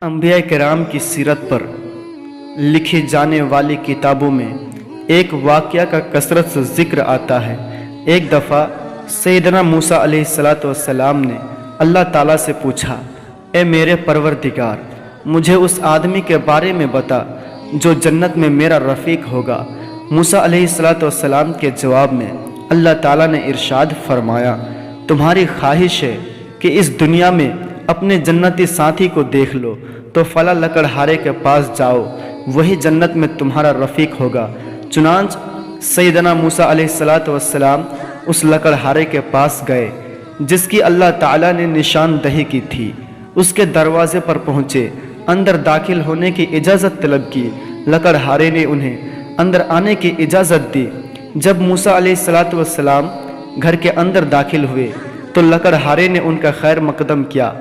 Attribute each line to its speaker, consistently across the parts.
Speaker 1: انبیاء کرام کی سیرت پر لکھی جانے والی کتابوں میں ایک واقعہ کا کثرت سے ذکر آتا ہے۔ ایک دفعہ سیدنا موسیٰ علیہ السلام نے اللہ تعالیٰ سے پوچھا، اے میرے پروردگار، مجھے اس آدمی کے بارے میں بتا جو جنت میں میرا رفیق ہوگا۔ موسیٰ علیہ السلام کے جواب میں اللہ تعالیٰ نے ارشاد فرمایا، تمہاری خواہش ہے کہ اس دنیا میں اپنے جنتی ساتھی کو دیکھ لو تو فلاں لکڑہارے کے پاس جاؤ، وہی جنت میں تمہارا رفیق ہوگا۔ چنانچہ سیدنا موسیٰ علیہ السلام اس لکڑہارے کے پاس گئے جس کی اللہ تعالیٰ نے نشاندہی کی تھی۔ اس کے دروازے پر پہنچے، اندر داخل ہونے کی اجازت طلب کی۔ لکڑہارے نے انہیں اندر آنے کی اجازت دی۔ جب موسیٰ علیہ السلام گھر کے اندر داخل ہوئے تو لکڑہارے نے ان کا خیر مقدم کیا۔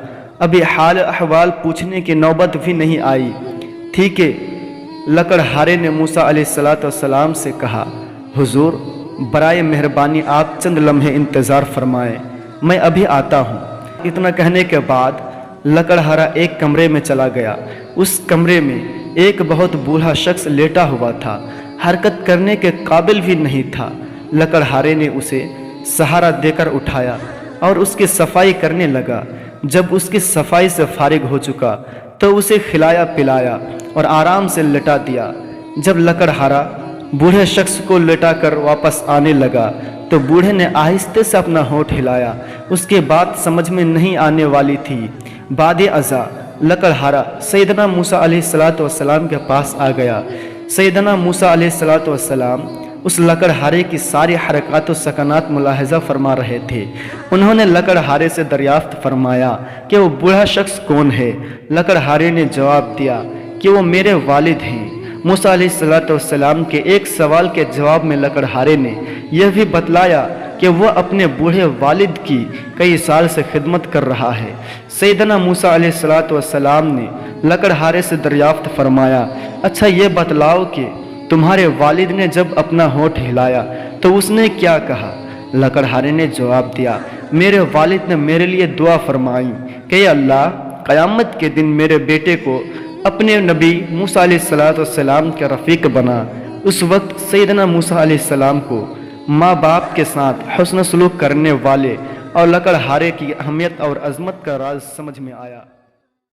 Speaker 1: ابھی حال احوال پوچھنے کی نوبت بھی نہیں آئی تھی کہ لکڑہارے نے موسیٰ علیہ السلام سے کہا، حضور برائے مہربانی آپ چند لمحے انتظار فرمائیں، میں ابھی آتا ہوں۔ اتنا کہنے کے بعد لکڑہارا ایک کمرے میں چلا گیا۔ اس کمرے میں ایک بہت بوڑھا شخص لیٹا ہوا تھا، حرکت کرنے کے قابل بھی نہیں تھا۔ لکڑہارے نے اسے سہارا دے کر اٹھایا اور اس کی صفائی کرنے لگا۔ جب اس کی صفائی سے فارغ ہو چکا تو اسے کھلایا پلایا اور آرام سے لٹا دیا۔ جب لکڑہارا بوڑھے شخص کو لٹا کر واپس آنے لگا تو بوڑھے نے آہستہ سے اپنا ہونٹ ہلایا۔ اس کے بات سمجھ میں نہیں آنے والی تھی۔ بعد ازاں لکڑہارا سیدنا موسیٰ علیہ السلام کے پاس آ گیا۔ سیدنا موسیٰ علیہ السلام اس لکڑہارے کی ساری حرکات و سکنات ملاحظہ فرما رہے تھے۔ انہوں نے لکڑہارے سے دریافت فرمایا کہ وہ بوڑھا شخص کون ہے؟ لکڑہارے نے جواب دیا کہ وہ میرے والد ہیں۔ موسیٰ علیہ السلام کے ایک سوال کے جواب میں لکڑہارے نے یہ بھی بتلایا کہ وہ اپنے بوڑھے والد کی کئی سال سے خدمت کر رہا ہے۔ سیدنا موسیٰ علیہ السلام نے لکڑہارے سے دریافت فرمایا، اچھا یہ بتلاؤ کہ تمہارے والد نے جب اپنا ہونٹ ہلایا تو اس نے کیا کہا؟ لکڑہارے نے جواب دیا، میرے والد نے میرے لیے دعا فرمائی کہ اے اللہ، قیامت کے دن میرے بیٹے کو اپنے نبی موسیٰ علیہ السلام کے رفیق بنا۔ اس وقت سیدنا موسیٰ علیہ السلام کو ماں باپ کے ساتھ حسن سلوک کرنے والے اور لکڑہارے کی اہمیت اور عظمت کا راز سمجھ میں آیا۔